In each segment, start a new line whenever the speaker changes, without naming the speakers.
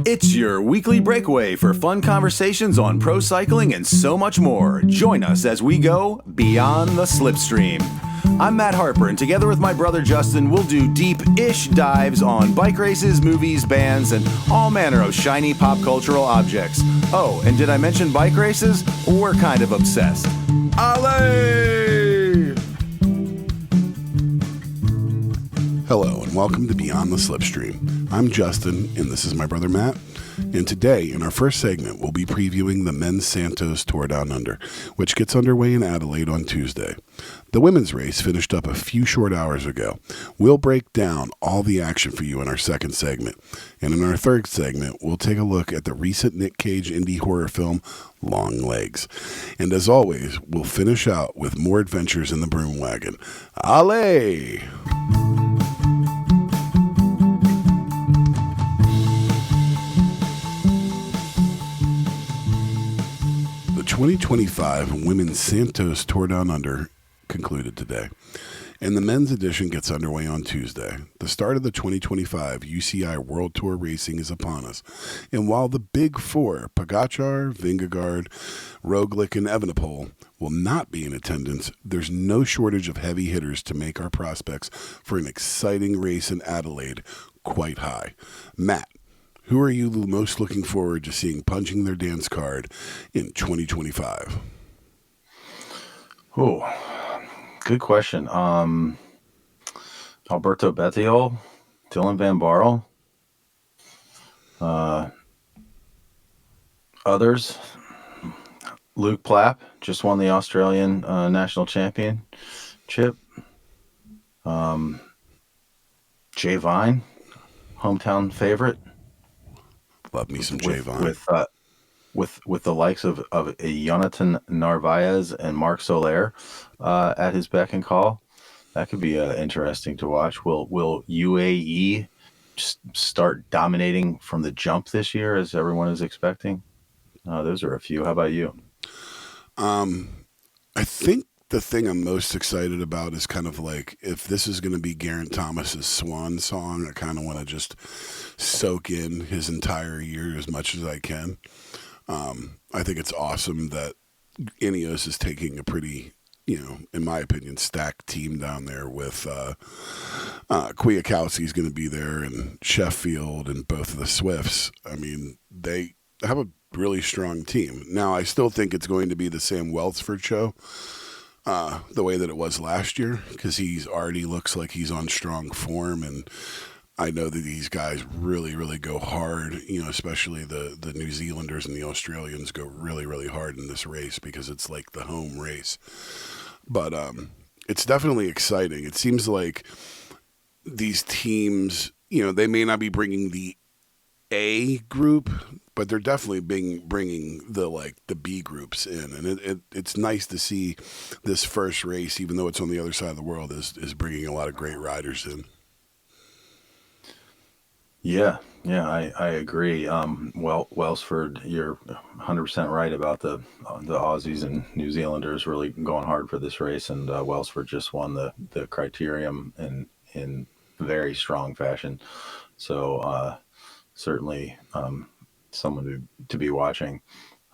It's your weekly breakaway for fun conversations on pro cycling and so much more. Join us as we go beyond the slipstream. I'm Matt Harper, and together with my brother Justin, we'll do deep-ish dives on bike races, movies, bands, and all manner of shiny pop cultural objects. Oh, and did I mention bike races? We're kind of obsessed. Adelaide!
Hello, and welcome to Beyond the Slipstream. I'm Justin, and this is my brother Matt. And today, in our first segment, we'll be previewing the men's Santos Tour Down Under, which gets underway in Adelaide on Tuesday. The women's race finished up a few short hours ago. We'll break down all the action for you in our second segment. And in our third segment, we'll take a look at the recent Nick Cage indie horror film, Longlegs. And as always, we'll finish out with more adventures in the Broom Wagon. Allez! The 2025 Women's Santos Tour Down Under concluded today, and the men's edition gets underway on Tuesday. The start of the 2025 UCI World Tour racing is upon us, and while the Big Four, Pogačar, Vingegaard, Roglic, and Evenepoel, will not be in attendance, there's no shortage of heavy hitters to make our prospects for an exciting race in Adelaide quite high. Matt, who are you most looking forward to seeing punching their dance card in 2025?
Oh, good question. Alberto Bettiol, Dylan Van Barle, others. Luke Plapp just won the Australian National Championship. Jay Vine, hometown favorite.
Love me some Jay Vine.
With the likes of Jonathan Narvaez and Marc Soler at his beck and call, that could be interesting to watch. Will UAE start dominating from the jump this year, as everyone is expecting? Those are a few. How about you?
I think the thing I'm most excited about is kind of like, if this is going to be Geraint Thomas's swan song, I kind of want to just soak in his entire year as much as I can. I think it's awesome that Ineos is taking a pretty, in my opinion, stacked team down there with Kwiatkowski's going to be there, and Sheffield, and both of the Swifts. I mean, they have a really strong team. Now, I still think it's going to be the Sam Welsford show, the way that it was last year, because he's already looks like he's on strong form, and I know that these guys really, really go hard, especially the New Zealanders and the Australians go really, really hard in this race because it's like the home race. But it's definitely exciting. It seems like these teams, they may not be bringing the A group, but they're definitely bringing the B groups in. And it's nice to see this first race, even though it's on the other side of the world, is bringing a lot of great riders in.
Yeah, I agree. Welsford, you're 100% right about the Aussies and New Zealanders really going hard for this race, and Welsford just won the criterium in very strong fashion. So certainly someone to be watching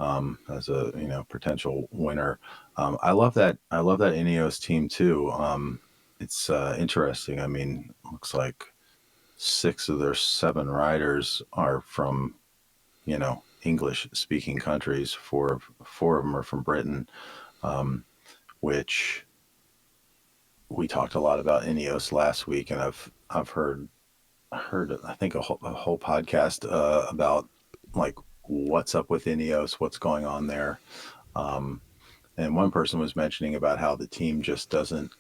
as a potential winner. I love that Ineos team too. It's interesting. I mean, looks like 6 of their 7 riders are from, English-speaking countries. Four of them are from Britain, which we talked a lot about Ineos last week, and I've heard I think a whole podcast about like what's up with Ineos, what's going on there, and one person was mentioning about how the team just doesn't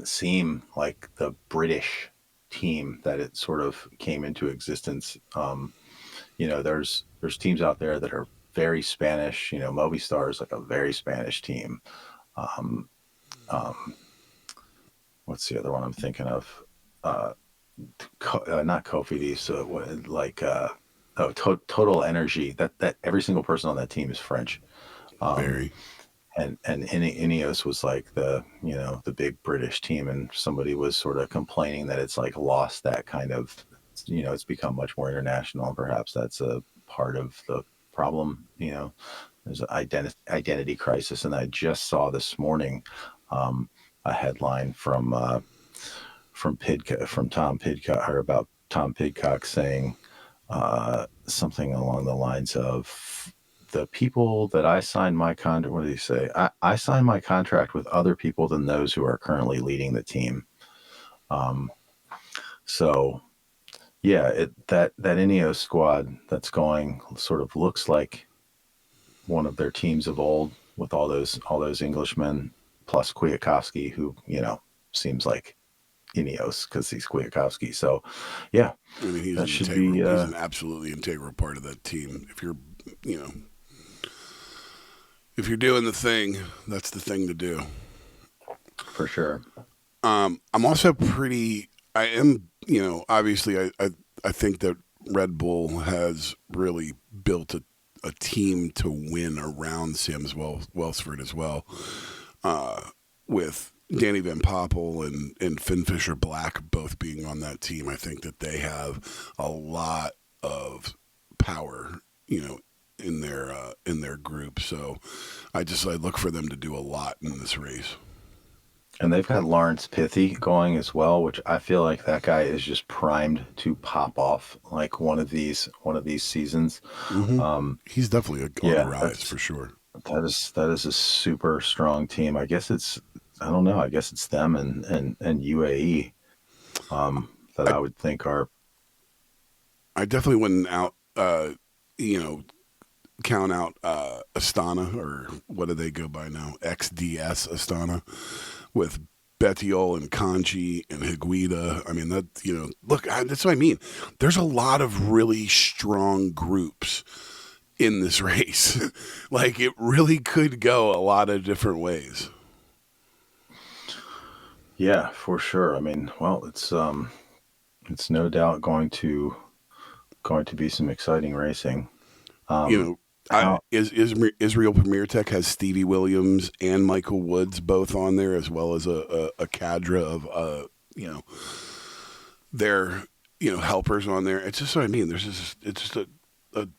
seem like the British team that it sort of came into existence. There's teams out there that are very Spanish. Movistar is like a very Spanish team. What's the other one I'm thinking of? Not Cofidis. Total Energy. That every single person on that team is French.
Very.
And Ineos was like the big British team, and somebody was sort of complaining that it's like lost that kind of it's become much more international, and perhaps that's a part of the problem. There's an identity crisis, and I just saw this morning a headline from Tom Pidcock, or about Tom Pidcock, saying something along the lines of, the people that I signed my contract. What did he say? I signed my contract with other people than those who are currently leading the team. Um, so yeah, that Ineos squad that's going sort of looks like one of their teams of old, with all those Englishmen plus Kwiatkowski, who seems like Ineos because he's Kwiatkowski. So yeah,
I mean,
that should be
he's an absolutely integral part of that team. If you're doing the thing, that's the thing to do.
for sure.
I'm also obviously I think that Red Bull has really built a team to win around Sam Welsford as well, with Danny Van Poppel and Finn Fisher Black both being on that team. I think that they have a lot of power, in their group. So I look for them to do a lot in this race.
And they've got Lawrence Pithy going as well, which I feel like that guy is just primed to pop off like one of these seasons.
Mm-hmm. He's definitely on the rise for sure.
That is a super strong team. I guess it's them and UAE that I would think are.
I definitely wouldn't count out Astana, or what do they go by now? XDS Astana, with Bettiol and Kanji and Higuita. I mean, that's what I mean. There's a lot of really strong groups in this race. Like, it really could go a lot of different ways.
Yeah, for sure. I mean, well, it's no doubt going to be some exciting racing.
Israel Premier Tech has Stevie Williams and Michael Woods both on there, as well as a cadre of their helpers on there. It's just what I mean. It's just a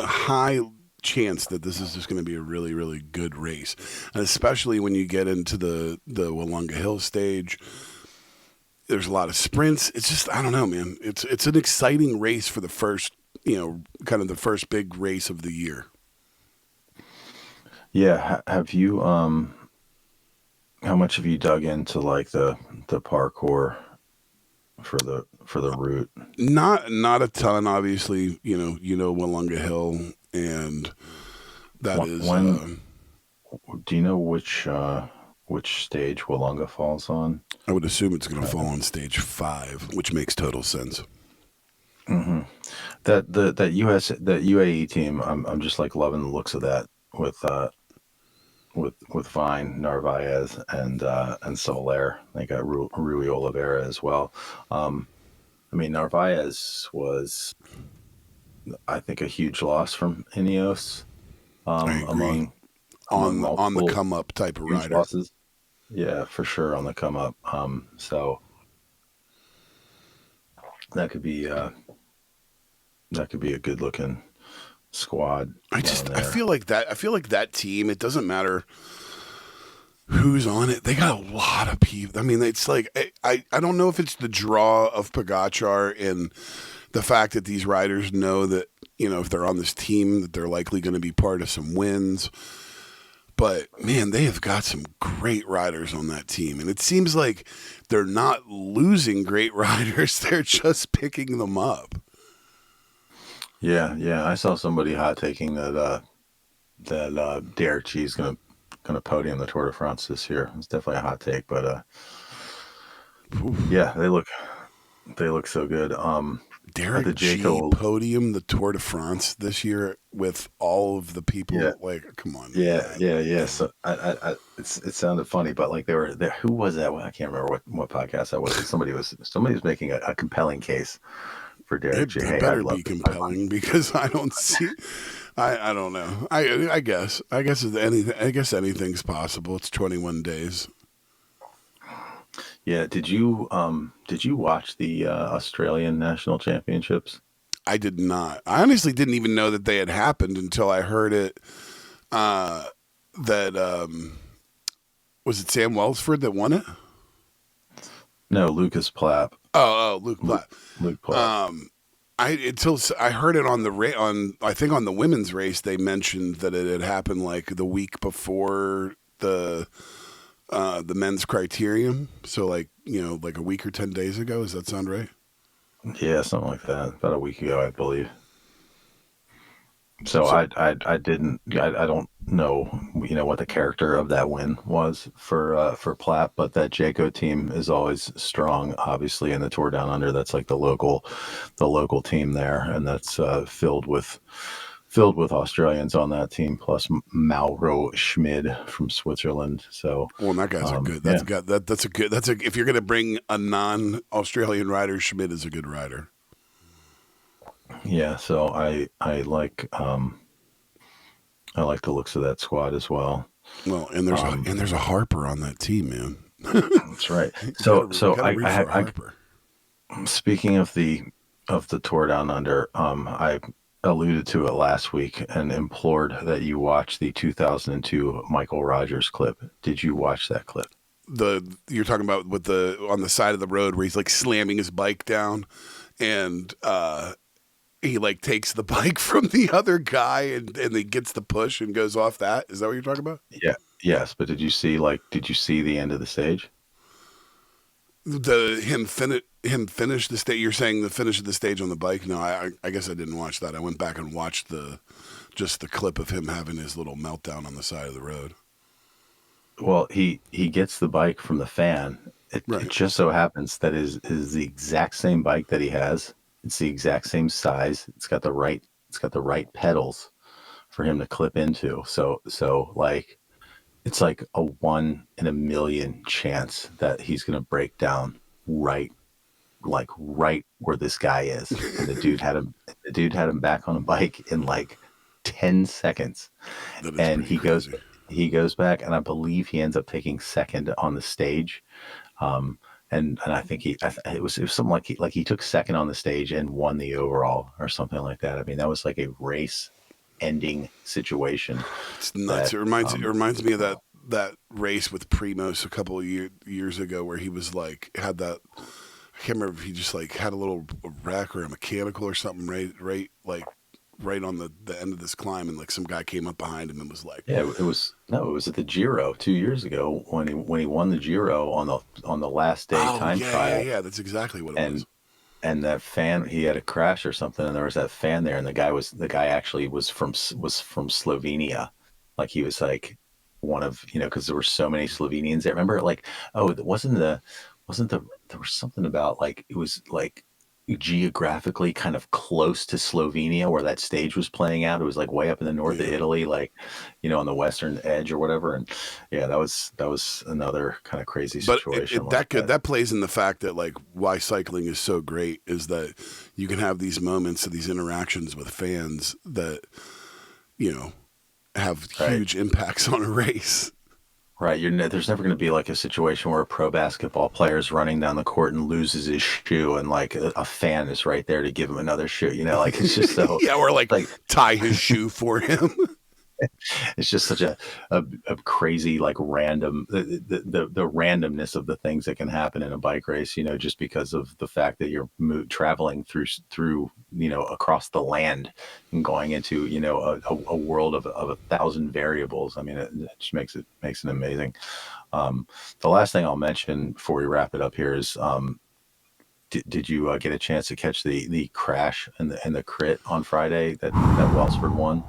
high chance that this is just going to be a really, really good race, and especially when you get into the Wollonga Hill stage. There's a lot of sprints. It's just, I don't know, man. It's an exciting race for the first, kind of the first big race of the year.
Yeah. Have you, how much have you dug into like the parkour for the route?
Not a ton, obviously. Wollonga Hill, and that is.
Do you know which stage Wollonga falls on?
I would assume it's going to fall on stage 5, which makes total sense.
Mm-hmm. That UAE team, I'm just like loving the looks of that with Vine, Narvaez, and Soler. They got Rui Oliveira as well. I mean, Narvaez was, I think, a huge loss from Ineos.
I agree. On the come up type of rider.
Losses. Yeah, for sure, on the come up. So that could be a good looking squad.
I feel like that team, it doesn't matter who's on it. They got a lot of people. I mean, it's like, I don't know if it's the draw of Pogačar and the fact that these riders know that, if they're on this team, that they're likely going to be part of some wins. But, man, they have got some great riders on that team. And it seems like they're not losing great riders. They're just picking them up.
Yeah. I saw somebody hot taking that Derek G's gonna podium the Tour de France this year. It's definitely a hot take, but yeah, they look so good.
Derek G podium the Tour de France this year with all of the people. Yeah. Like, come on.
Yeah. So it sounded funny, but like they were there. Who was that? Well, I can't remember what podcast that was. Somebody was making a compelling case for Derek G.
It better be compelling, because I don't see. I don't know. I guess anything's possible. It's 21 days.
Yeah. Did you watch the Australian National Championships?
I did not. I honestly didn't even know that they had happened until I heard it. Uh, that was it Sam Welsford that won it?
No, Lucas Plapp.
Luke
Luke,
Platt.
Luke Plapp.
I heard it on I think on the women's race they mentioned that it had happened like the week before the men's criterium. So like like a week or 10 days ago. Does that sound right?
Yeah, something like that. About a week ago, I believe. So
So
I don't know what the character of that win was for Platt, but that Jayco team is always strong, obviously in the Tour Down Under. That's like the local team there, and that's filled with Australians on that team, plus Mauro Schmid from Switzerland. So
well, that guy's a good.
yeah,
That's a good. That's a if you're gonna bring a non-Australian rider, Schmidt is a good rider.
yeah. So I like the looks of that squad as well.
Well, and there's a Harper on that team, man.
That's right.
You
So
gotta root for a Harper.
speaking of the Tour Down Under, I alluded to it last week and implored that you watch the 2002 Michael Rogers clip. Did you watch that clip?
You're talking about with the on the side of the road where he's like slamming his bike down, and he like takes the bike from the other guy and he gets the push and goes off that. Is that what you're talking about?
Yeah. Yes, but did you see the end of the stage?
Him finish the stage. You're saying the finish of the stage on the bike? No, I guess I didn't watch that. I went back and watched just the clip of him having his little meltdown on the side of the road.
Well, he gets the bike from the fan. It
Right.
just so happens that is the exact same bike that he has. It's the exact same size. It's got the right pedals for him to clip into. So like it's like a 1 in a million chance that he's gonna break down right right where this guy is. And the dude had him back on a bike in like 10 seconds.
That is
And
pretty
he goes
crazy.
he goes back, and I believe he ends up taking second on the stage. Um, and I think it was something like he took second on the stage and won the overall or something like that. I mean, that was like a race ending situation
It's nuts.
that
It reminds me of that race with Primos a couple of years ago where he was like had that. I can't remember if he just like had a little wreck or a mechanical or something right on the end of this climb, and like some guy came up behind him and was like,
yeah, it was at the Giro 2 years ago when he won the Giro on the last day
"Oh
time
yeah, yeah,
trial.
yeah, that's exactly what it
and
was."
and that fan, he had a crash or something, and there was that fan there, and the guy actually was from Slovenia. Like he was like one of, because there were so many Slovenians there. Remember, like, oh, it wasn't the there was something about, like, it was like geographically kind of close to Slovenia where that stage was playing out. It was like way up in the north of
Yeah.
Italy, like, on the western edge or whatever. And yeah, that was another kind of crazy
But
situation like that.
that plays in the fact that like why cycling is so great is that you can have these moments of these interactions with fans that you know have
Right.
huge impacts on a race.
Right. There's never going to be like a situation where a pro basketball player is running down the court and loses his shoe, and like a fan is right there to give him another shoe. Like it's just so
Yeah, or like
like
tie his shoe for him.
it's just such a crazy, like, random, the randomness of the things that can happen in a bike race, just because of the fact that you're traveling through across the land and going into a world of 1,000 variables. I mean, it just makes it amazing. The last thing I'll mention before we wrap it up here is, did you get a chance to catch the crash and the crit on Friday that Welsford won?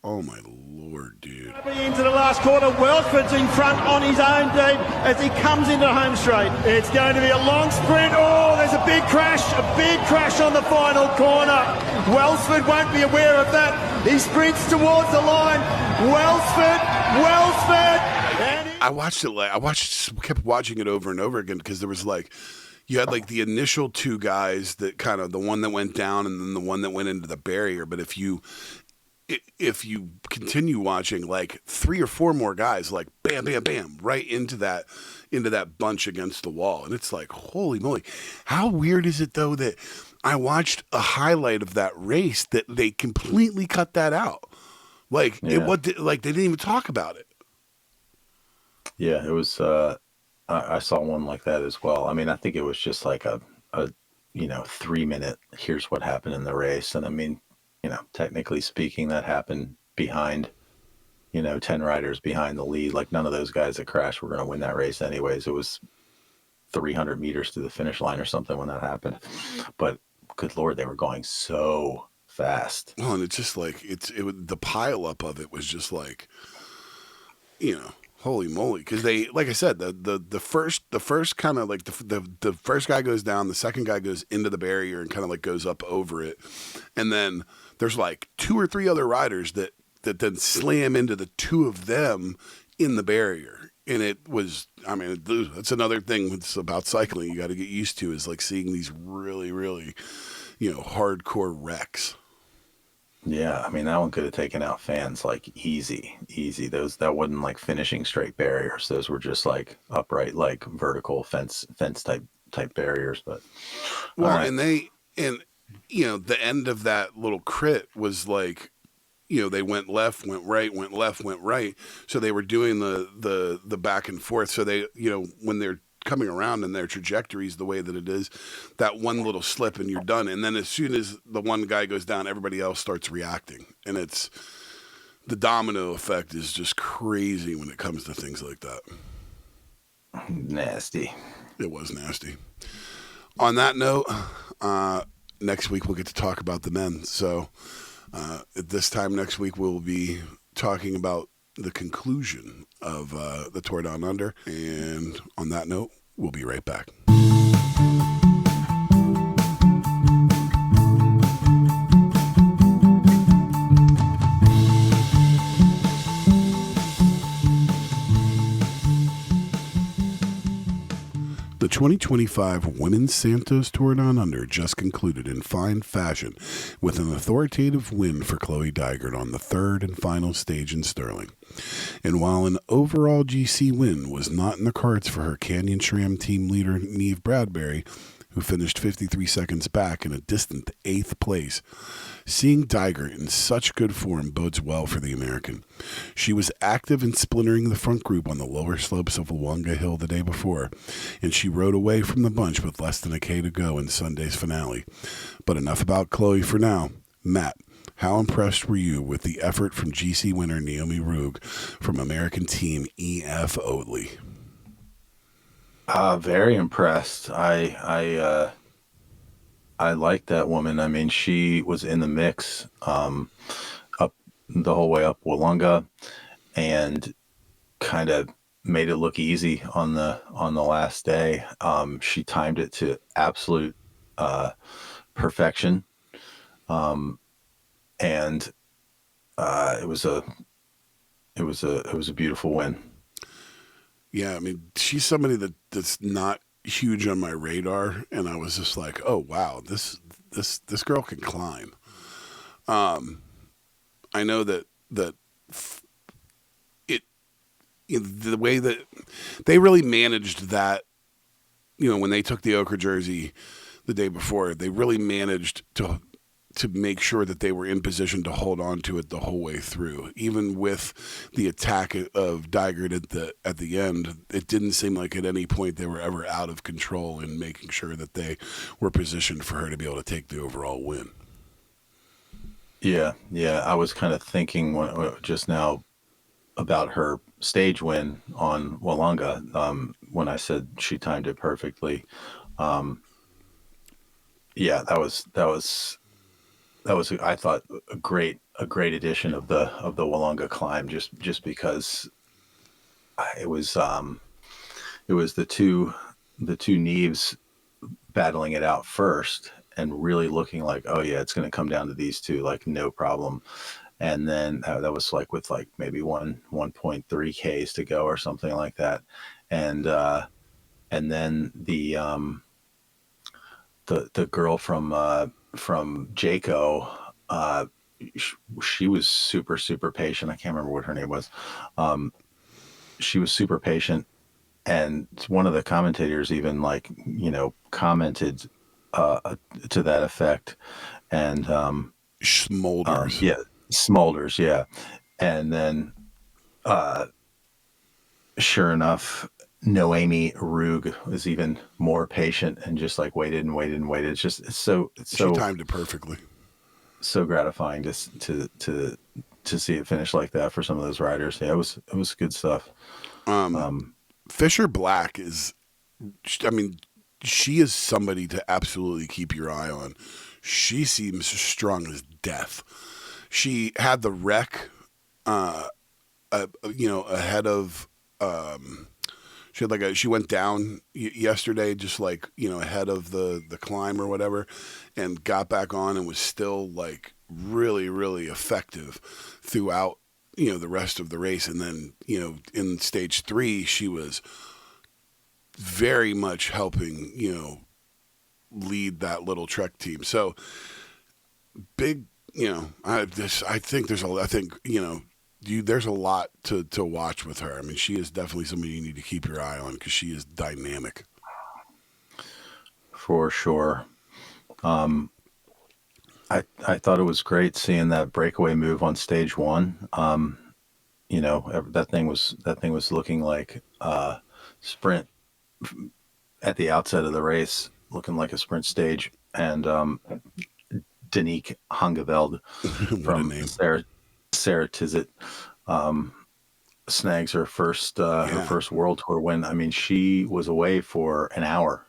Oh my lord, dude!
Into the last quarter, Welford's in front on his own deep as he comes into home straight. It's going to be a long sprint. Oh, there's a big crash on the final corner. Welsford won't be aware of that. He sprints towards the line. Welsford, and
kept watching it over and over again because there was like, you had like the initial two guys that kind of the one that went down and then the one that went into the barrier. But if you continue watching, like 3 or 4 more guys, like bam, bam, bam, right into that bunch against the wall, and it's like, holy moly! How weird is it though that I watched a highlight of that race that they completely cut that out? Like like they didn't even talk about it.
Yeah, it was. I saw one like that as well. I mean, I think it was just like a 3-minute. Here's what happened in the race, and I mean, technically speaking, that happened behind, 10 riders behind the lead. Like none of those guys that crashed were going to win that race anyways. It was 300 meters to the finish line or something when that happened. But good Lord, they were going so fast.
Well, and it's just like the pile up of it was just like, holy moly! Because they, like I said, the first kind of like the first guy goes down, the second guy goes into the barrier and kind of like goes up over it, and then there's like 2 or 3 other riders that then slam into the 2 of them in the barrier. And it was, I mean, that's another thing that's about cycling you got to get used to, is like seeing these really, really, hardcore wrecks.
Yeah, I mean that one could have taken out fans like easy. That wasn't like finishing straight barriers. Those were just like upright, like vertical fence type barriers. But
well, right. and the end of that little crit was like, they went left, went right, went left, went right. So they were doing the back and forth. So they, when they're coming around in their trajectories the way that it is, that one little slip and you're done. And then as soon as the one guy goes down, everybody else starts reacting. And it's the domino effect is just crazy when it comes to things like that.
Nasty.
It was nasty. On that note, next week we'll get to talk about the men. So at this time next week, we'll be talking about the conclusion of the Tour Down Under. And on that note, we'll be right back. The 2025 Women's Santos Tour Down Under just concluded in fine fashion with an authoritative win for Chloe Dygert on the third and final stage in Stirling. And while an overall GC win was not in the cards for her Canyon SRAM team leader Neve Bradbury, who finished 53 seconds back in a distant 8th place, seeing Dygert in such good form bodes well for the American. She was active in splintering the front group on the lower slopes of Wonga Hill the day before, and she rode away from the bunch with less than a K to go in Sunday's finale. But enough about Chloe for now. Matt, how impressed were you with the effort from GC winner Naomi Rugg from American team EF Oatly?
Very impressed. I like that woman. I mean, she was in the mix up the whole way up Wollonga, and kind of made it look easy on the last day. She timed it to absolute perfection, and it was a beautiful win.
Yeah, I mean, she's somebody that's not huge on my radar, and I was just like, oh wow, this girl can climb. I know that the way that they really managed that, when they took the ochre jersey the day before, they really managed to make sure that they were in position to hold on to it the whole way through. Even with the attack of Dygert at the end, it didn't seem like at any point they were ever out of control in making sure that they were positioned for her to be able to take the overall win.
Yeah. I was kind of thinking just now about her stage win on Wollonga when I said she timed it perfectly. Yeah, that was I thought a great edition of the Wollonga climb, just because it was the two Neves battling it out first and really looking like, oh yeah, it's going to come down to these two, like no problem. And then that was like with like maybe 1.3 Ks to go or something like that. And then the girl from Jayco she was super, super patient. I can't remember what her name was. Um, she was super patient. And one of the commentators even like, commented to that effect. And
Smolders.
yeah, Smolders, yeah. And then sure enough, Noemi Rug was even more patient and just like waited and waited and waited. It's
She
so
timed it perfectly.
so gratifying to see it finish like that for some of those riders. Yeah, it was good stuff.
Fisher Black is, I mean, she is somebody to absolutely keep your eye on. She seems strong as death. She had the wreck, ahead of. She had she went down yesterday, just ahead of the climb or whatever, and got back on and was still really, really effective throughout the rest of the race. And then in stage 3 she was very much helping lead that little Trek team. So big, there's a lot to watch with her. I mean, she is definitely somebody you need to keep your eye on because she is dynamic.
For sure. I thought it was great seeing that breakaway move on stage 1. That thing was looking like a sprint at the outset of the race, looking like a sprint stage. And Danique Hangeveld
What a
from
name.
Sarah Tizet snags her first
Yeah.
World Tour win. I mean, she was away for an hour.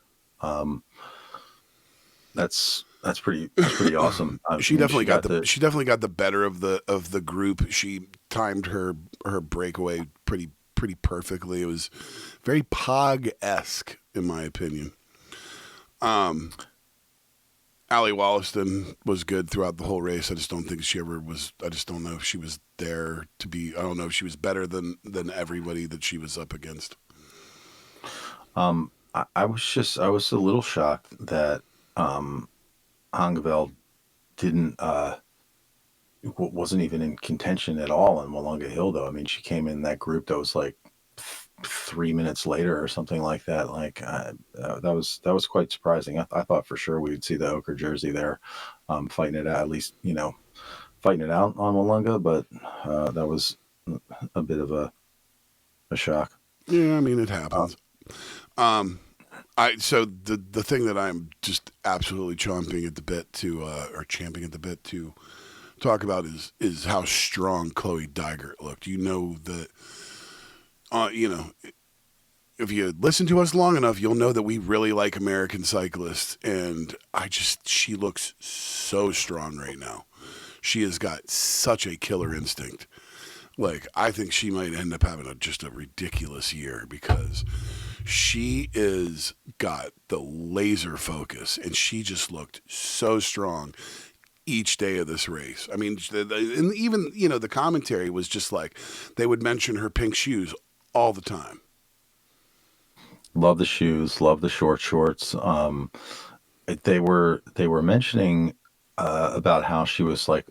That's pretty awesome. I
She
mean,
definitely
she
got
got
the
the
she definitely got the better of the group. She timed her breakaway pretty perfectly. It was very Pog-esque in my opinion. Allie Wollaston was good throughout the whole race. I just don't think she ever was. I just don't know if she was there to be. I don't know if she was better than everybody that she was up against.
I was a little shocked that Hangeveld didn't wasn't even in contention at all in Wollonga Hill though. I mean, she came in that group that was like 3 minutes later or something like that. That was quite surprising. I thought for sure we would see the ochre jersey there, fighting it out, at least fighting it out on Wollonga, but that was a bit of a shock.
Yeah, I mean it
Uh,
happens. So the thing that I'm just absolutely chomping at the bit to or champing at the bit to talk about is how strong Chloe Dygert looked. You know that if you listen to us long enough, you'll know that we really like American cyclists, and she looks so strong right now. She has got such a killer instinct. I think she might end up having just a ridiculous year because she is got the laser focus, and she just looked so strong each day of this race. I mean, and even the commentary was just they would mention her pink shoes all the time.
Love the shoes, love the short shorts. They were mentioning about how she was like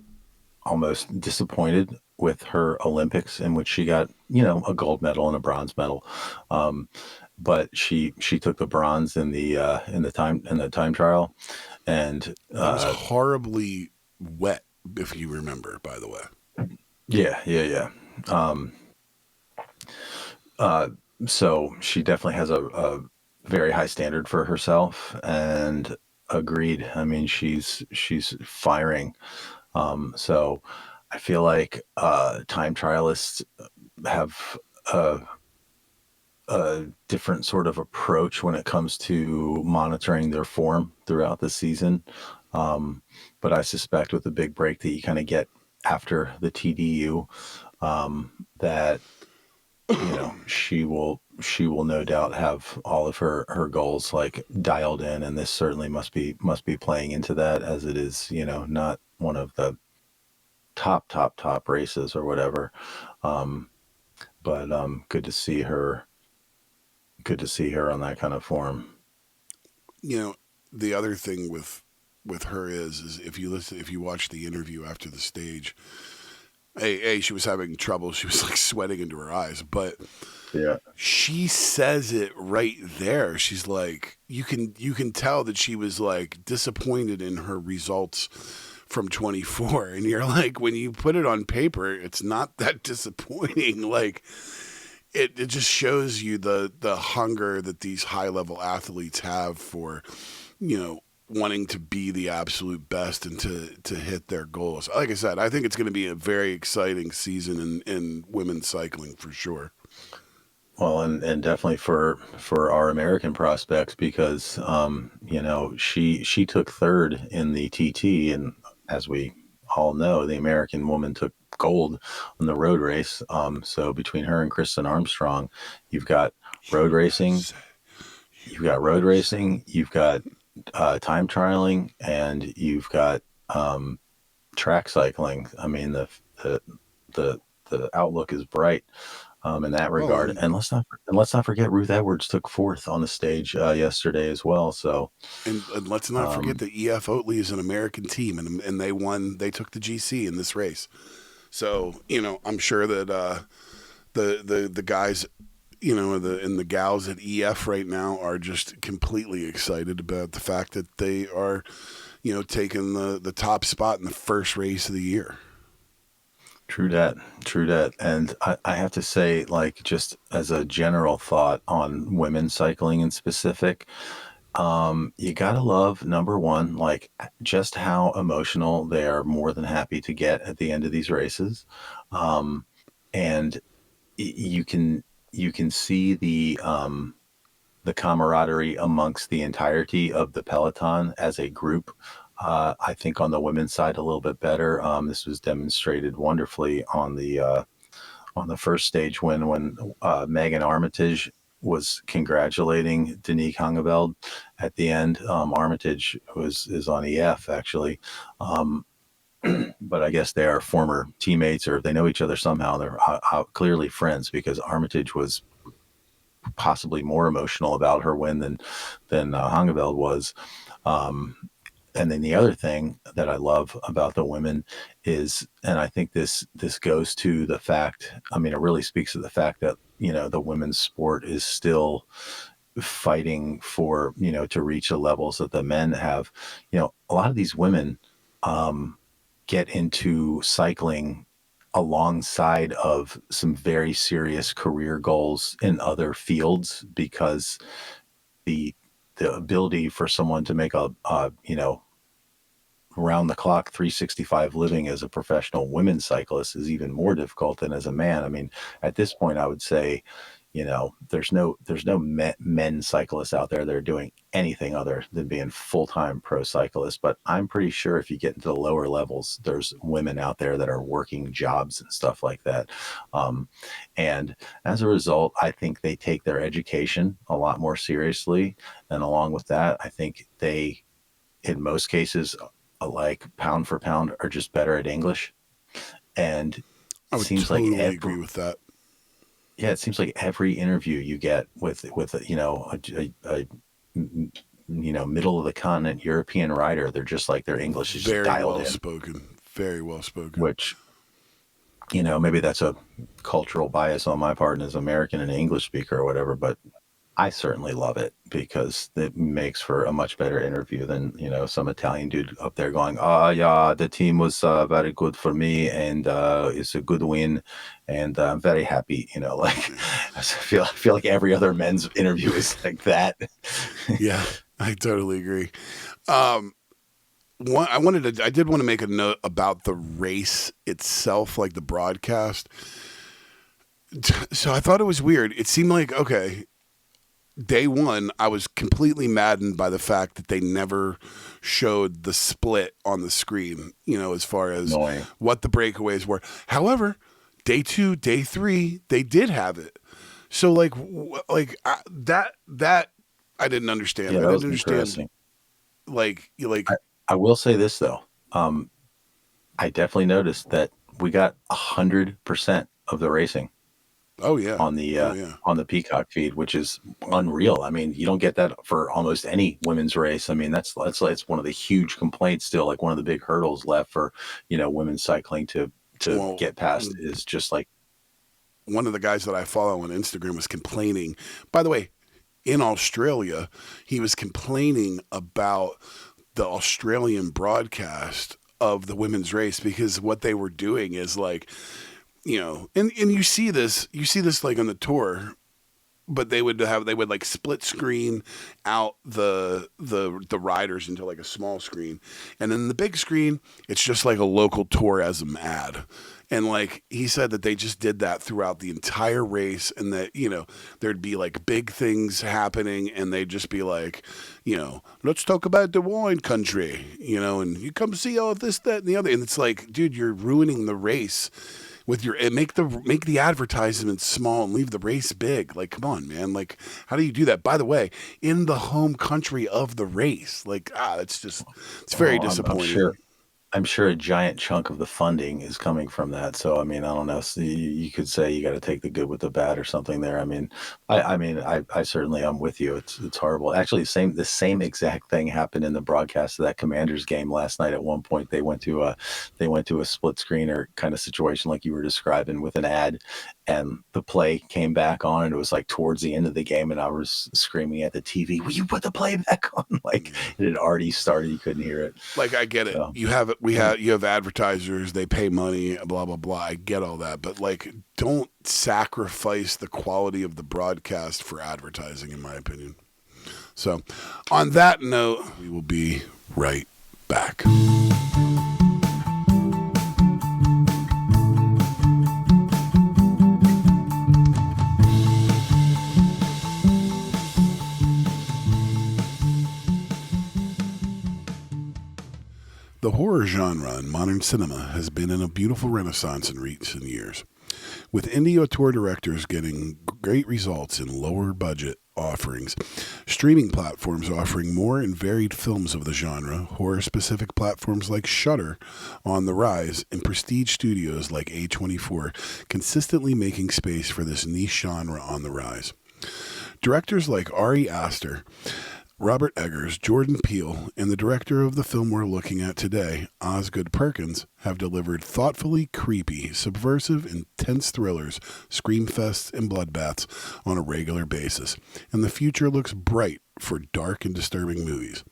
almost disappointed with her Olympics in which she got, a gold medal and a bronze medal. Um, but she took the bronze in the time trial, and
That was horribly wet, if you remember, by the way.
yeah, yeah, yeah. Um, uh, so she definitely has a very high standard for herself, and agreed. I mean, she's firing. So I feel like time trialists have a, a different sort of approach when it comes to monitoring their form throughout the season. But I suspect with the big break that you kind of get after the TDU, that she will no doubt have all of her goals like dialed in, and this certainly must be playing into that, as it is not one of the top races or whatever. Um, but good to see her. Good to see her on that kind of form.
You know, the other thing with with her is if you watch the interview after the stage, she was having trouble. She was like sweating into her eyes, but
Yeah.
she says it right there. She's like, you can tell that she was like disappointed in her results from 24, and you're like, when you put it on paper, it's not that disappointing. Like, it just shows you the hunger that these high level athletes have for, wanting to be the absolute best and to hit their goals. Like I said, I think it's going to be a very exciting season in women's cycling for sure.
Well, and definitely for our American prospects, because she took third in the TT, and as we all know, the American woman took gold in the road race. So between her and Kristen Armstrong, you've got road racing, you've got time trialing, and you've got track cycling. I mean, the outlook is bright in that regard. And let's not forget Ruth Edwards took fourth on the stage yesterday as well. So
and let's not forget that EF Oatley is an American team, and they won. They took the GC in this race. So I'm sure that the guys, and the gals at EF right now are just completely excited about the fact that they are, taking the top spot in the first race of the year.
True that. And I have to say, like, just as a general thought on women's cycling in specific, you gotta love, number one, like, just how emotional they are more than happy to get at the end of these races. And you can see the camaraderie amongst the entirety of the peloton as a group. I think on the women's side a little bit better. This was demonstrated wonderfully on the first stage when Megan Armitage was congratulating Denise Hangeveld at the end. Armitage is on EF actually, but I guess they are former teammates, or they know each other somehow. They're clearly friends, because Armitage was possibly more emotional about her win than Hangeveld was. And then the other thing that I love about the women is, and I think this goes to the fact, I mean, it really speaks to the fact that, the women's sport is still fighting for, to reach the levels that the men have. A lot of these women get into cycling alongside of some very serious career goals in other fields, because the ability for someone to make a round the clock 365 living as a professional women's cyclist is even more difficult than as a man. I mean, at this point, I would say, there's no men cyclists out there that are doing anything other than being full-time pro cyclists. But I'm pretty sure if you get into the lower levels, there's women out there that are working jobs and stuff like that. And as a result, I think they take their education a lot more seriously. And along with that, I think they, in most cases, like pound for pound, are just better at English. And
I would totally agree with that.
Yeah, it seems like every interview you get with a middle of the continent European rider, they're just like, their English is just dialed in.
Very well spoken.
Which, maybe that's a cultural bias on my part as American and English speaker or whatever, but I certainly love it, because it makes for a much better interview than, some Italian dude up there going, yeah, the team was very good for me, and it's a good win, and I'm very happy. I feel like every other men's interview is like that.
Yeah, I totally agree. I did want to make a note about the race itself, like the broadcast. So I thought it was weird. It seemed like, okay, day one, I was completely maddened by the fact that they never showed the split on the screen, as far as what the breakaways were. However, day two, day three, they did have it. So that I didn't understand.
Yeah,
I didn't understand.
I will say this though. I definitely noticed that we got 100% of the racing.
Oh yeah.
on the
Oh yeah.
on the Peacock feed, which is unreal. I mean, you don't get that for almost any women's race. I mean, that's it's one of the huge complaints still, like one of the big hurdles left for, women's cycling to
Well,
get past is just like,
one of the guys that I follow on Instagram was complaining. By the way, in Australia, he was complaining about the Australian broadcast of the women's race because what they were doing is like, and you see this like on the tour, but they would like split screen out the riders into like a small screen, and then the big screen it's just like a local tourism ad. And like he said that they just did that throughout the entire race, and that there'd be like big things happening, and they'd just be like, let's talk about the wine country, and you come see all of this, that, and the other, and it's like, dude, you're ruining the race with your make the advertisements small and leave the race big. Like, come on, man. Like, how do you do that? By the way, in the home country of the race, like, it's very disappointing.
I'm sure a giant chunk of the funding is coming from that. So, I mean, I don't know. So you could say you got to take the good with the bad or something there. I mean, I certainly am with you. It's horrible. Actually, the same exact thing happened in the broadcast of that Commanders game last night. At one point, they went to a split screen or kind of situation like you were describing with an ad, and the play came back on, and it was like towards the end of the game, and I was screaming at the TV, "Will you put the play back on?" Like it had already started. You couldn't hear it.
Like, I get it.
So,
You have advertisers, they pay money, blah, blah, blah. I get all that. But like, don't sacrifice the quality of the broadcast for advertising, in my opinion. So on that note, we will be right back. The horror genre in modern cinema has been in a beautiful renaissance in recent years, with indie auteur directors getting great results in lower budget offerings, streaming platforms offering more and varied films of the genre, horror-specific platforms like Shudder on the rise, and prestige studios like A24 consistently making space for this niche genre on the rise. Directors like Ari Aster, Robert Eggers, Jordan Peele, and the director of the film we're looking at today, Osgood Perkins, have delivered thoughtfully creepy, subversive, intense thrillers, screamfests, and bloodbaths on a regular basis, and the future looks bright for dark and disturbing movies.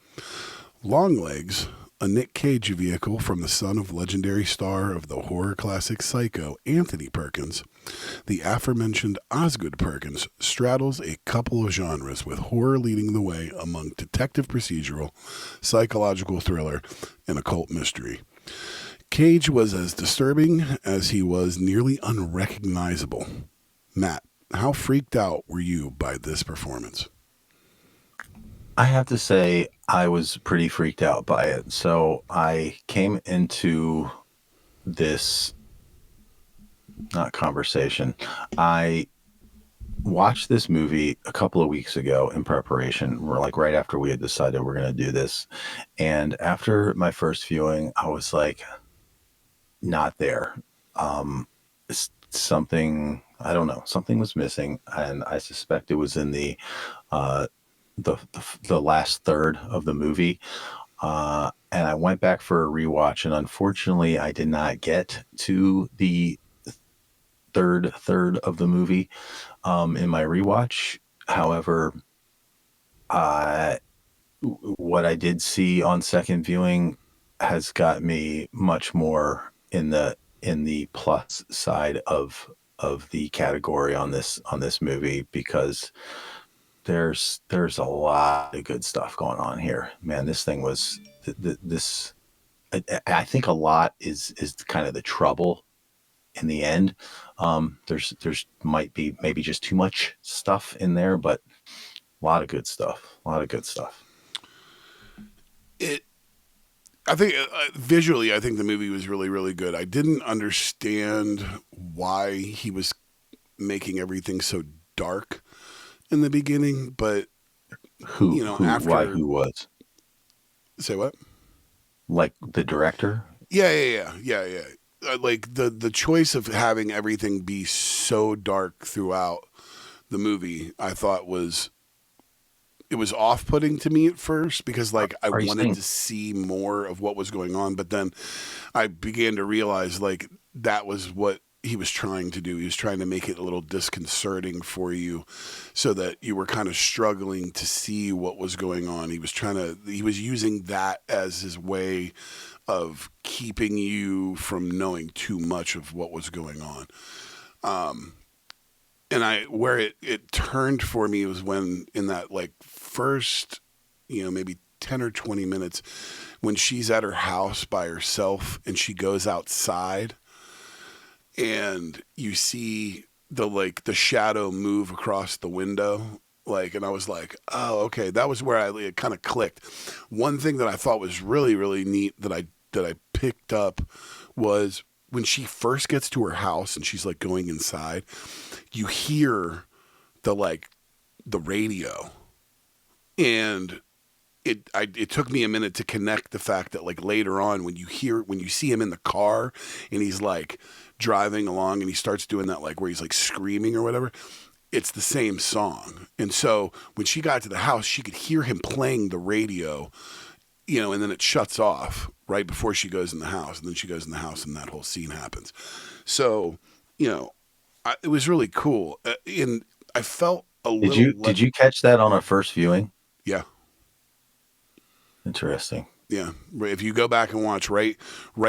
Longlegs, a Nick Cage vehicle from the son of legendary star of the horror classic Psycho, Anthony Perkins, the aforementioned Osgood Perkins straddles a couple of genres, with horror leading the way among detective procedural, psychological thriller, and occult mystery. Cage was as disturbing as he was nearly unrecognizable. Matt, how freaked out were you by this performance?
I have to say I was pretty freaked out by it. So I came into this, not conversation. I watched this movie a couple of weeks ago in preparation. We're like right after we had decided we're going to do this. And after my first viewing, I was like, not there. Something, I don't know, something was missing. And I suspect it was in uh, the last third of the movie. And I went back for a rewatch, and unfortunately I did not get to the third of the movie in my rewatch. However, what I did see on second viewing has got me much more in the plus side of the category on this movie, because there's a lot of good stuff going on here, man. This thing was this. I think a lot is kind of the trouble in the end. There's might be maybe just too much stuff in there, but a lot of good stuff.
I think visually, I think the movie was really, really good. I didn't understand why he was making everything so dark in the beginning, but
who was?
Say what?
Like the director?
Yeah. like the choice of having everything be so dark throughout the movie, I thought it was off-putting to me at first because like I
Are you
wanted
saying
to see more of what was going on, but then I began to realize like that was what he was trying to do. He was trying to make it a little disconcerting for you so that you were kind of struggling to see what was going on. He was using that as his way of keeping you from knowing too much of what was going on. And where it turned for me was when in that like first, maybe 10 or 20 minutes when she's at her house by herself and she goes outside and you see the shadow move across the window. Like, and I was like, oh, okay. That was where it kind of clicked. One thing that I thought was really, really neat that I picked up was when she first gets to her house and she's like going inside, you hear the radio, and it took me a minute to connect the fact that like later on when you see him in the car and he's like driving along and he starts doing that like where he's like screaming or whatever, it's the same song. And so when she got to the house, she could hear him playing the radio, and then it shuts off right before she goes in the house, and then she goes in the house and that whole scene happens. So, it was really cool. And I felt a little.
did you catch that on our first viewing?
Yeah.
Interesting.
Yeah. If you go back and watch right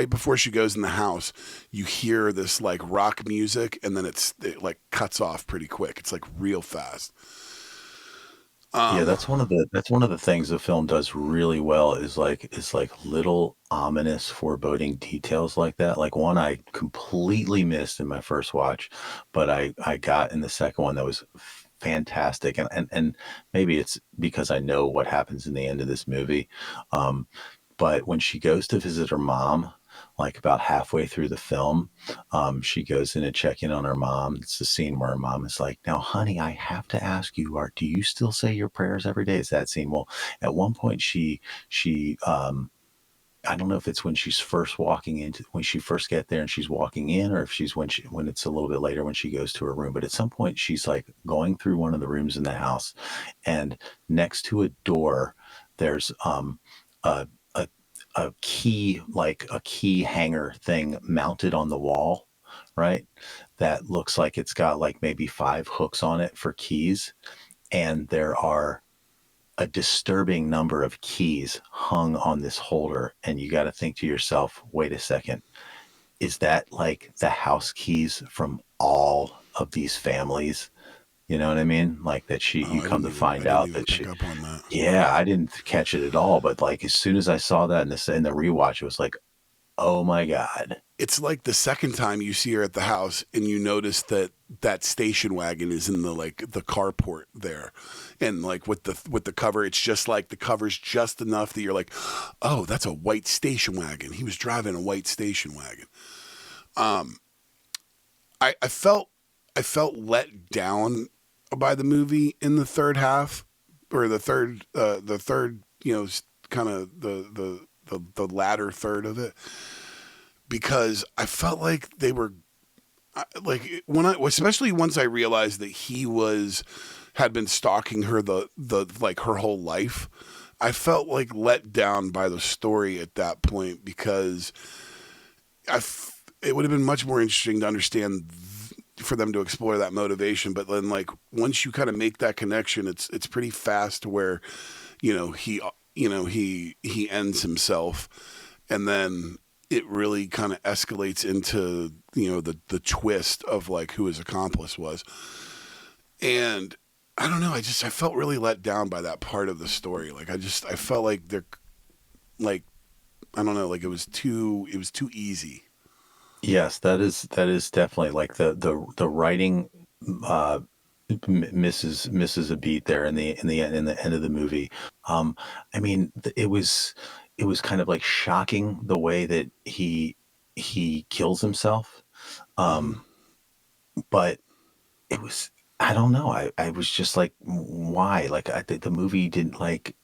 before she goes in the house, you hear this like rock music, and then it like cuts off pretty quick. It's like real fast.
Yeah, that's one of the things the film does really well is like little ominous foreboding details like that. Like one I completely missed in my first watch, but I got in the second one that was fantastic. And maybe it's because I know what happens in the end of this movie. But when she goes to visit her mom, like about halfway through the film, she goes in to check in on her mom. It's the scene where her mom is like, "Now, honey, I have to ask you, do you still say your prayers every day?" It's that scene. Well, at one point she I don't know if it's when she's first when she first get there and she's walking in, or if she's when it's a little bit later when she goes to her room. But at some point she's like going through one of the rooms in the house, and next to a door, there's a a key, like a key hanger thing mounted on the wall, right? That looks like it's got like maybe 5 hooks on it for keys. And there are a disturbing number of keys hung on this holder. And you got to think to yourself, wait a second, is that like the house keys from all of these families? You know what I mean? Like that you come to find out that
pick up on that.
yeah, I didn't catch it at all. But like as soon as I saw that in the rewatch, it was like, oh my God.
It's like the second time you see her at the house and you notice that station wagon is in the carport there. And like with the cover, it's just like the cover's just enough that you're like, oh, that's a white station wagon. He was driving a white station wagon. I felt let down by the movie in the third half, or the third, kind of the latter third of it, because I felt like they were like especially once I realized that he had been stalking her the like her whole life. I felt like let down by the story at that point, because it would have been much more interesting to understand for them to explore that motivation. But then like once you kind of make that connection, it's pretty fast to where, he ends himself, and then it really kind of escalates into, the twist of like who his accomplice was. And I don't know, I felt really let down by that part of the story. Like I felt like they're like, I don't know, like it was too easy.
Yes, that is definitely like the writing misses a beat there in the end of the movie. I mean, it was kind of like shocking the way that he kills himself. But it was, I don't know. I was just like, why? Like the movie didn't like.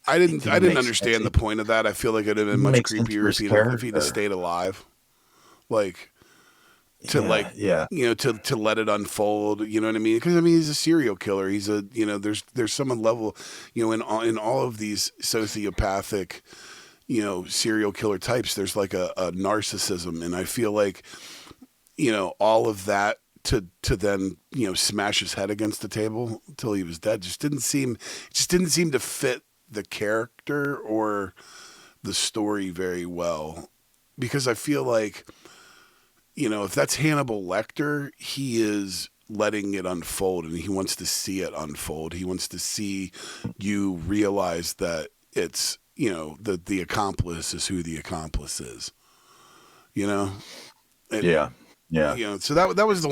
I didn't
make
understand
sense.
the point of that. I feel like it'd have been much
Makes sense for
creepier
his
if he'd have
character.
stayed alive. Like to
Yeah.
to let it unfold, you know what I mean? Because I mean he's a serial killer. He's a there's some level, in all of these sociopathic, serial killer types, there's like a narcissism, and I feel like all of that to then smash his head against the table until he was dead just didn't seem to fit the character or the story very well, because I feel like if that's Hannibal Lecter, he is letting it unfold and he wants to see it unfold. He wants to see you realize that it's that the accomplice is who the accomplice is.
Yeah.
So that was the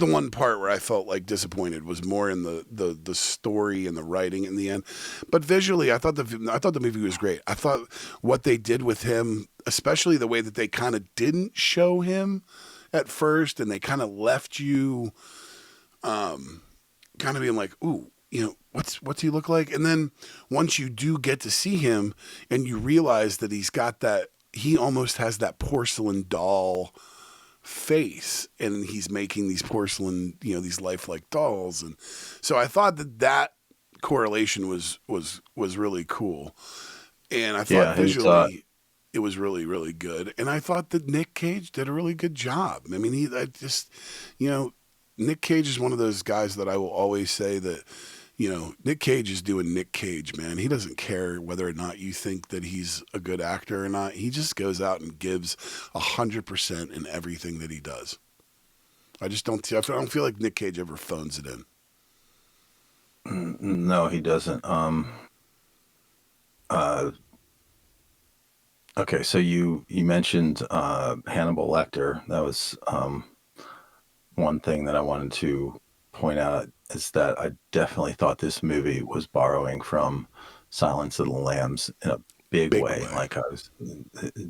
one part where I felt like disappointed, was more in the story and the writing in the end. But visually, I thought the movie was great. I thought what they did with him, especially the way that they kind of didn't show him at first, and they kind of left you kind of being like, ooh, what's he look like? And then once you do get to see him and you realize that he almost has that porcelain doll face, and he's making these porcelain, these lifelike dolls. And so I thought that correlation was really cool. And I thought visually it was really, really good. And I thought that Nick Cage did a really good job. I mean, Nick Cage is one of those guys that I will always say that, Nick Cage is doing Nick Cage, man. He doesn't care whether or not you think that he's a good actor or not. He just goes out and gives 100% in everything that he does. I don't feel like Nick Cage ever phones it in.
No, he doesn't. Okay, so you mentioned Hannibal Lecter. That was one thing that I wanted to point out, is that I definitely thought this movie was borrowing from Silence of the Lambs in a big way. Like, I was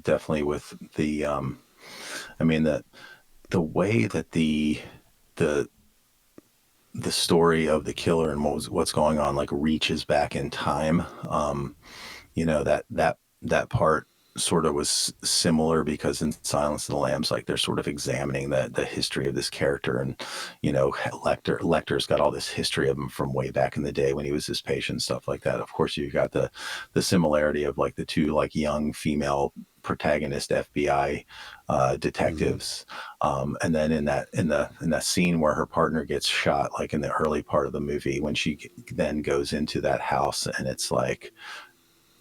definitely with the I mean, the way that the story of the killer and what's going on, like, reaches back in time. That part sort of was similar, because in Silence of the Lambs, like, they're sort of examining the history of this character, and Lecter's got all this history of him from way back in the day when he was his patient, stuff like that. Of course, you've got the similarity of, like, the two, like, young female protagonist FBI detectives, and then in that scene where her partner gets shot, like in the early part of the movie, when she then goes into that house, and it's like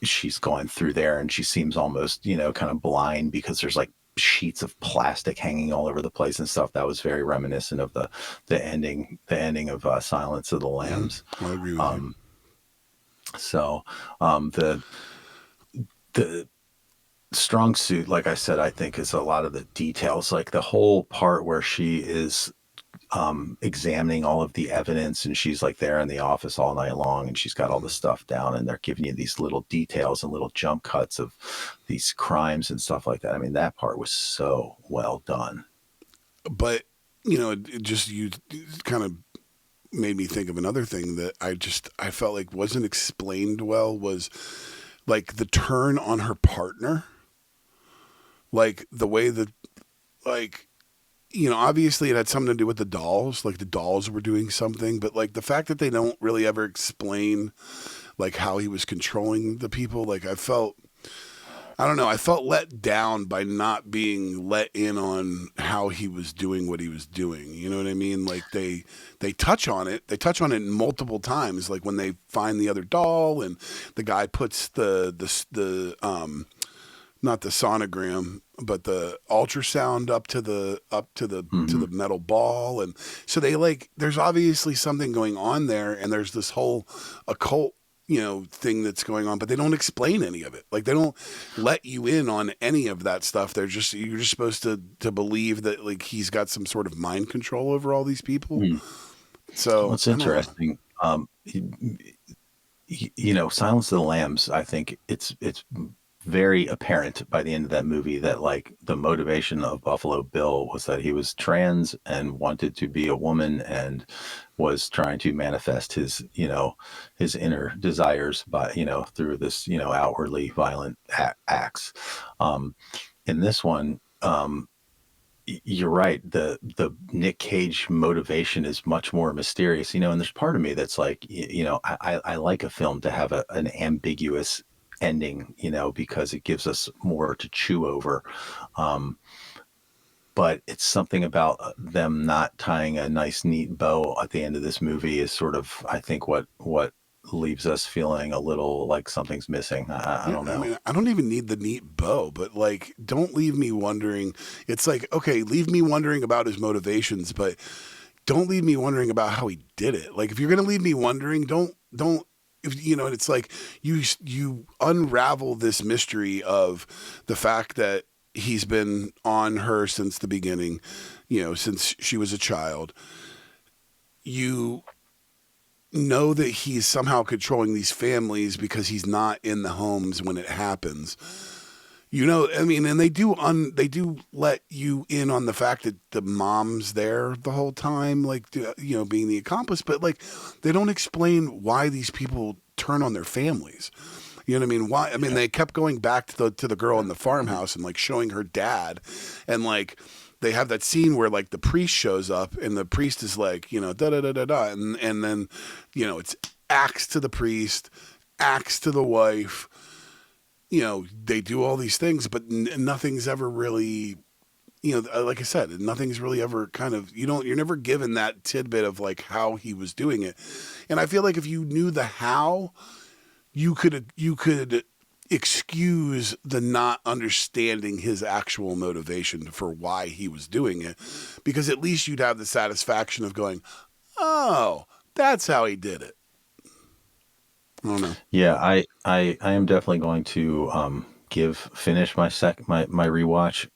she's going through there and she seems almost, kind of blind, because there's like sheets of plastic hanging all over the place and stuff. That was very reminiscent of the ending of Silence of the Lambs.
I agree with you.
So the strong suit, like I said, I think is a lot of the details, like the whole part where she is examining all of the evidence, and she's like there in the office all night long, and she's got all the stuff down, and they're giving you these little details and little jump cuts of these crimes and stuff like that. I mean, that part was you kind of made me think of another thing that I felt like wasn't explained well, was like the turn on her partner, like the way that, like, obviously it had something to do with the dolls, like the dolls were doing something, but like the fact that they don't really ever explain like how he was controlling the people, like I felt let down by not being let in on how he was doing what he was doing. You know what I mean? Like they touch on it multiple times, like when they find the other doll and the guy puts the not the sonogram, but the ultrasound up to the metal ball. And so there's obviously something going on there, and there's this whole occult, thing that's going on, but they don't explain any of it. Like they don't let you in on any of that stuff. You're just supposed to believe that like he's got some sort of mind control over all these people. So it's interesting. Silence of the Lambs, I think it's very apparent by the end of that movie that like the motivation of Buffalo Bill was that he was trans and wanted to be a woman and was trying to manifest his, his inner desires by, through this, outwardly violent acts. In this one, you're right. The Nick Cage motivation is much more mysterious, and there's part of me that's like, I like a film to have an ambiguous ending, because it gives us more to chew over. Um, but it's something about them not tying a nice, neat bow at the end of this movie is sort of, I think, what leaves us feeling a little like something's missing. I don't know.
I mean, I don't even need the neat bow, but like, don't leave me wondering. It's like, okay, leave me wondering about his motivations, but don't leave me wondering about how he did it. Like, if you're going to leave me wondering, don't, if, it's like you unravel this mystery of the fact that he's been on her since the beginning, since she was a child. You know that he's somehow controlling these families because he's not in the homes when it happens. And they do let you in on the fact that the mom's there the whole time, like, being the accomplice, but like, they don't explain why these people turn on their families. You know what I mean? Why? I mean, they kept going back to the girl in the farmhouse and like showing her dad, and like, they have that scene where like the priest shows up and the priest is like, da da da da da, and then, it's axe to the priest, axe to the wife. They do all these things, but nothing's ever really, like I said, nothing's really ever kind of, you're never given that tidbit of like how he was doing it. And I feel like if you knew the how, you could excuse the not understanding his actual motivation for why he was doing it, because at least you'd have the satisfaction of going, oh, that's how he did it. I don't know.
Yeah, I am definitely going to finish my rewatch,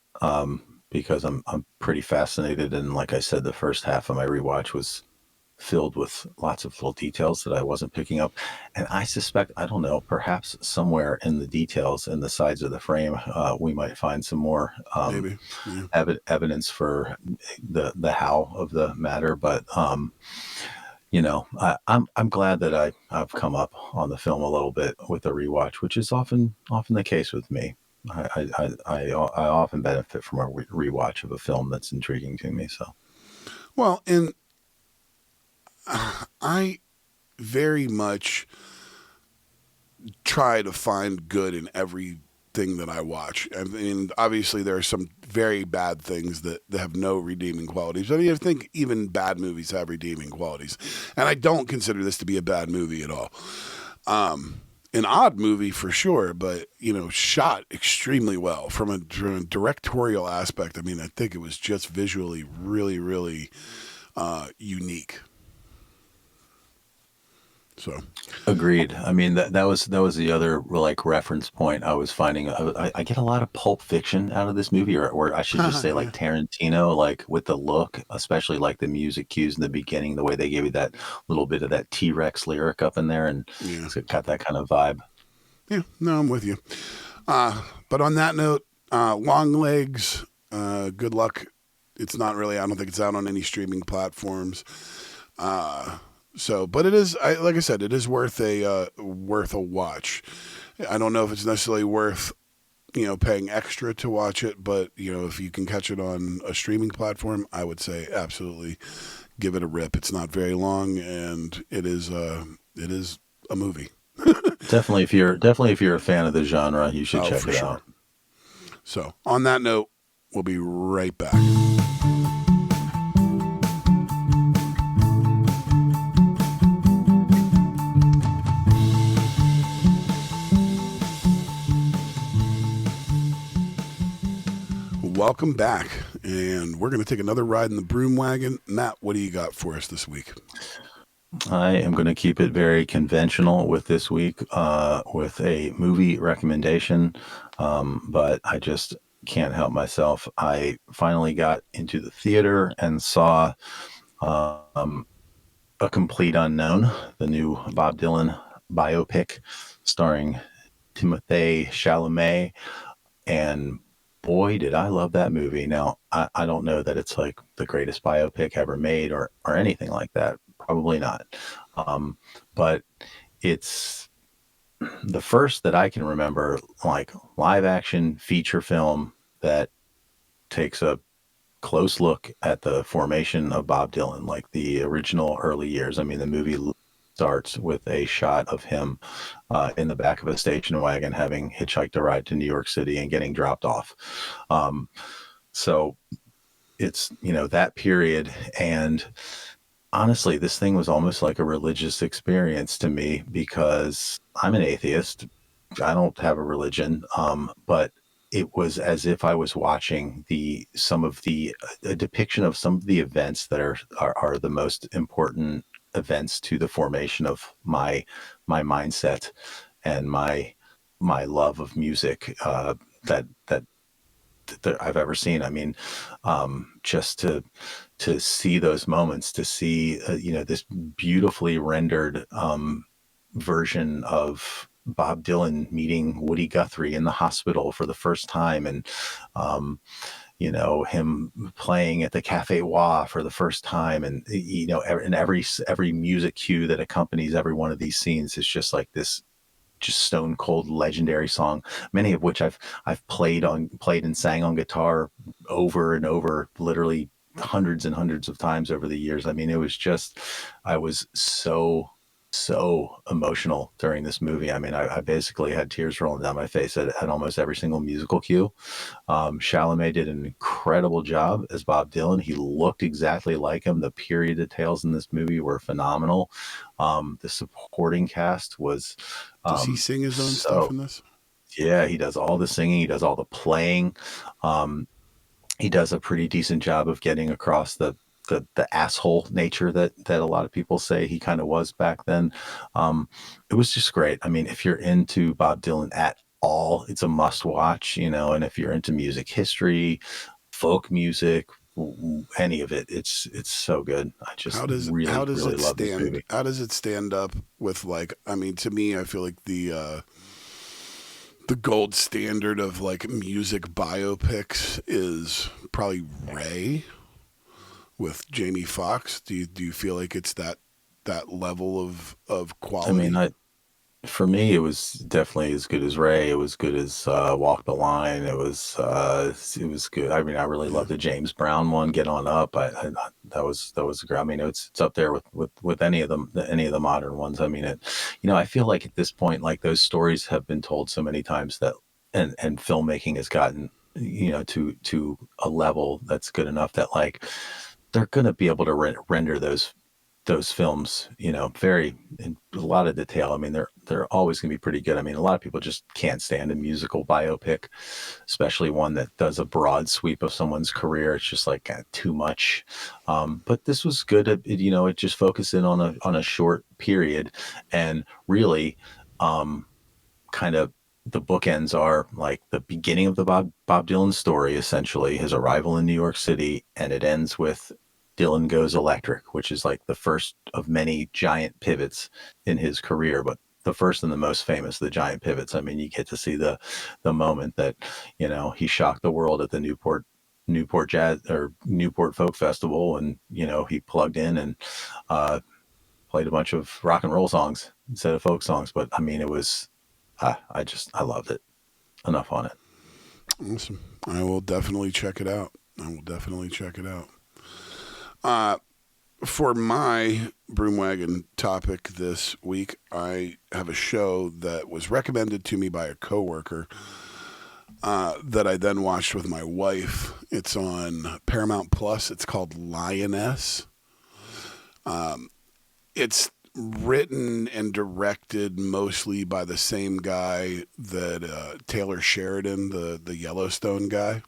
because I'm pretty fascinated, and like I said, the first half of my rewatch was filled with lots of little details that I wasn't picking up, and I suspect, I don't know, perhaps somewhere in the details in the sides of the frame, we might find some more
Maybe. Yeah.
evidence for the how of the matter, but I'm glad that I've come up on the film a little bit with a rewatch, which is often the case with me. I often benefit from a rewatch of a film that's intriguing to me. So,
well, and I very much try to find good in everything that I watch. I mean, obviously there are some very bad things that have no redeeming qualities. I mean, I think even bad movies have redeeming qualities. And I don't consider this to be a bad movie at all. An odd movie for sure, but, shot extremely well from a directorial aspect. I mean, I think it was just visually really, really unique. So,
agreed. I mean, that was the other like reference point I was finding. I get a lot of Pulp Fiction out of this movie, or I should just say like Tarantino, like with the look, especially like the music cues in the beginning, the way they gave you that little bit of that T-Rex lyric up in there, and it's got that kind of vibe.
Yeah, no, I'm with you. But on that note, Longlegs, good luck. It's not really, I don't think it's out on any streaming platforms. But it is, like I said, it is worth a watch. I don't know if it's necessarily worth, paying extra to watch it, but if you can catch it on a streaming platform, I would say absolutely give it a rip. It's not very long, and it is a movie.
Definitely, if you're a fan of the genre, you should check it out.
So, on that note, we'll be right back. Welcome back, and we're going to take another ride in the Broom Wagon. Matt, what do you got for us this week?
I am going to keep it very conventional with this week, with a movie recommendation, but I just can't help myself. I finally got into the theater and saw A Complete Unknown, the new Bob Dylan biopic starring Timothée Chalamet, and boy, did I love that movie. Now, I don't know that it's like the greatest biopic ever made or anything like that. Probably not. But it's the first that I can remember, like live action feature film that takes a close look at the formation of Bob Dylan, like the original early years. I mean, the movie starts with a shot of him in the back of a station wagon having hitchhiked a ride to New York City and getting dropped off. So it's, that period. And honestly, this thing was almost like a religious experience to me because I'm an atheist. I don't have a religion, but it was as if I was watching some of the a depiction of some of the events that are the most important events to the formation of my mindset and my love of music, that I've ever seen. I mean, just to see those moments, to see this beautifully rendered version of Bob Dylan meeting Woody Guthrie in the hospital for the first time, and him playing at the Cafe Wah for the first time, and and every music cue that accompanies every one of these scenes is just like this just stone cold legendary song, many of which I've played and sang on guitar over and over, literally hundreds and hundreds of times over the years. I mean, I was so emotional during this movie. I mean, I basically had tears rolling down my face at almost every single musical cue. Chalamet did an incredible job as Bob Dylan. He looked exactly like him. The period details in this movie were phenomenal. The supporting cast was
Does he sing his own stuff in this?
Yeah, he does all the singing. He does all the playing. He does a pretty decent job of getting across the asshole nature that a lot of people say he kind of was back then. It was just great. I mean, if you're into Bob Dylan at all, it's a must watch, and if you're into music history, folk music, any of it, it's so good. I just really love this movie.
How does it stand up with, like, I mean, to me, I feel like the gold standard of like music biopics is probably Ray with Jamie Foxx. Do you feel like it's that level of quality?
I mean, for me, it was definitely as good as Ray. It was good as Walk the Line. It was good. I mean, I really loved the James Brown one, Get On Up. That was great. I mean, it's up there with any of the modern ones. I mean, I feel like at this point, like those stories have been told so many times that, and filmmaking has gotten to a level that's good enough that like they're going to be able to render those films, very in a lot of detail. I mean, they're always going to be pretty good. I mean, a lot of people just can't stand a musical biopic, especially one that does a broad sweep of someone's career. It's just like too much. But this was good. It just focused in on a short period, and really, kind of the bookends are like the beginning of the Bob Dylan story, essentially his arrival in New York City, and it ends with Dylan Goes Electric, which is like the first of many giant pivots in his career, but the first and the most famous of the giant pivots. I mean, you get to see the moment that, he shocked the world at the Newport Jazz or Newport Folk Festival, and, he plugged in and played a bunch of rock and roll songs instead of folk songs. But I mean, it was, I loved it. Enough on it.
Awesome. I will definitely check it out. For my Broom Wagon topic this week, I have a show that was recommended to me by a coworker that I then watched with my wife. It's on Paramount Plus. It's called Lioness. It's written and directed mostly by the same guy that Taylor Sheridan, the Yellowstone guy.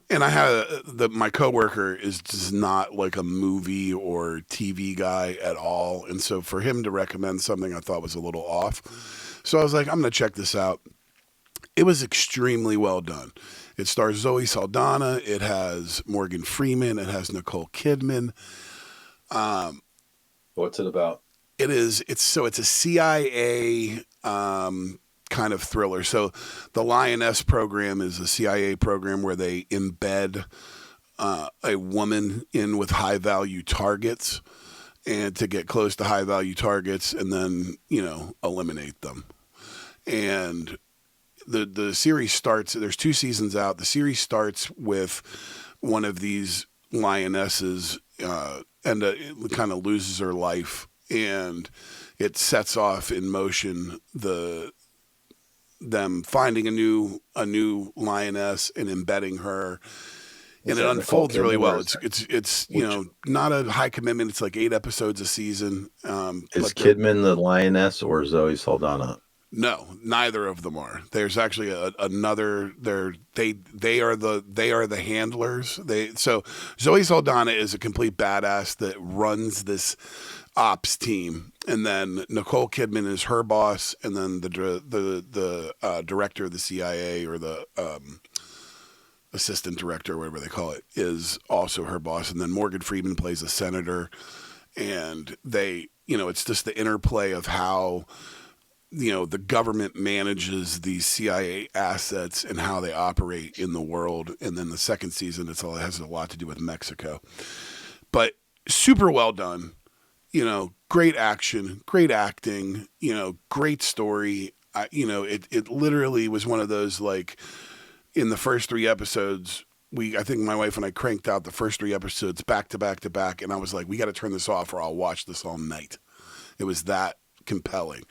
And I had my coworker is just not like a movie or TV guy at all, and so for him to recommend something I thought was a little off, so I was like, I'm gonna check this out. It was extremely well done. It stars Zoe Saldana. It has Morgan Freeman. It has Nicole Kidman.
What's it about?
It's a CIA kind of thriller. So the Lioness program is a CIA program where they embed a woman in with high-value targets and to get close to high-value targets and then, eliminate them. And the series starts, there's 2 seasons out. The series starts with one of these lionesses kind of loses her life, and it sets off in motion them finding a new lioness and embedding her, and it unfolds really well. It's not a high commitment. It's like 8 episodes a season.
Is Kidman the lioness or Zoe Saldana?
No, neither of them are. There's actually another. They are the handlers. So Zoe Saldana is a complete badass that runs this ops team, and then Nicole Kidman is her boss, and then the director of the CIA, or the assistant director, or whatever they call it, is also her boss, and then Morgan Freeman plays a senator, and it's just the interplay of how the government manages these CIA assets and how they operate in the world. And then the second season, it has a lot to do with Mexico, but super well done. Great action, great acting, great story. It literally was one of those, like, in the first 3 episodes, I think my wife and I cranked out the first 3 episodes back to back to back. And I was like, we got to turn this off or I'll watch this all night. It was that compelling.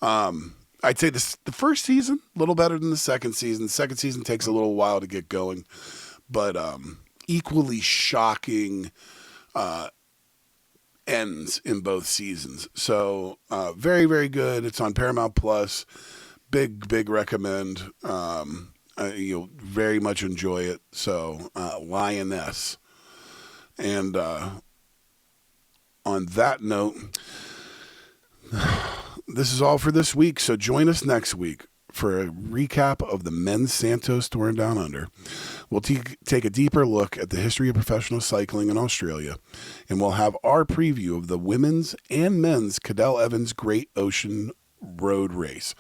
I'd say the first season, a little better than the second season. The second season takes a little while to get going, but equally shocking ends in both seasons. So very, very good. It's on Paramount Plus. Big recommend. You'll very much enjoy it. So Lioness. And on that note, this is all for this week. So join us next week for a recap of the men's Santos Tour and Down Under. We'll take a deeper look at the history of professional cycling in Australia, and we'll have our preview of the women's and men's Cadel Evans Great Ocean Road Race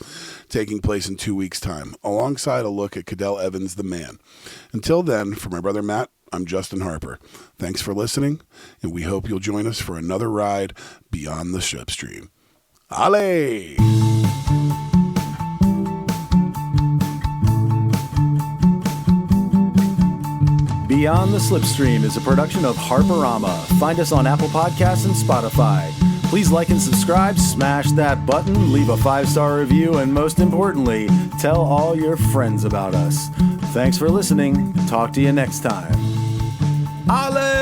taking place in 2 weeks' time, alongside a look at Cadel Evans the man. Until then, for my brother Matt, I'm Justin Harper. Thanks for listening, and we hope you'll join us for another ride beyond the slipstream. Ale!
Beyond the Slipstream is a production of Harperama. Find us on Apple Podcasts and Spotify. Please like and subscribe, smash that button, leave a 5-star review, and most importantly, tell all your friends about us. Thanks for listening. Talk to you next time. Ale!